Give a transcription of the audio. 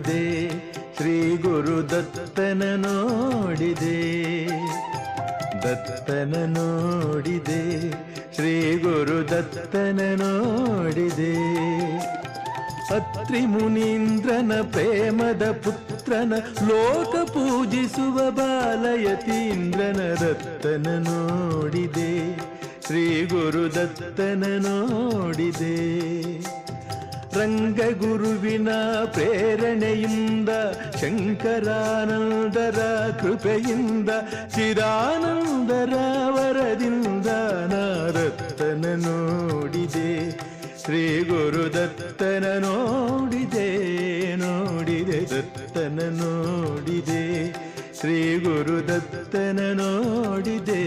ನೋಡಿದೆ, ಶ್ರೀ ಗುರುದತ್ತನ ನೋಡಿದೆ, ದತ್ತನ ನೋಡಿದೆ, ಶ್ರೀ ಗುರುದತ್ತನ ನೋಡಿದೆ. ಅತ್ರಿ ಮುನೀಂದ್ರನ ಪ್ರೇಮದ ಪುತ್ರನ ಲೋಕ ಪೂಜಿಸುವ ಬಾಲಯತೀಂದ್ರನ ದತ್ತನ ನೋಡಿದೆ, ಶ್ರೀ ಗುರುದತ್ತನ ನೋಡಿದೆ. ರಂಗಗುರುವಿನ ಪ್ರೇರಣೆಯಿಂದ, ಶಂಕರಾನಂದರ ಕೃಪೆಯಿಂದ, ಚಿದಾನಂದರ ವರದಿಂದ ನಾದತ್ತನ ನೋಡಿದೆ, ಶ್ರೀ ಗುರುದತ್ತನ ನೋಡಿದೆ, ನೋಡಿದೆ ದತ್ತನ ನೋಡಿದೆ, ಶ್ರೀ ಗುರುದತ್ತನ ನೋಡಿದೆ.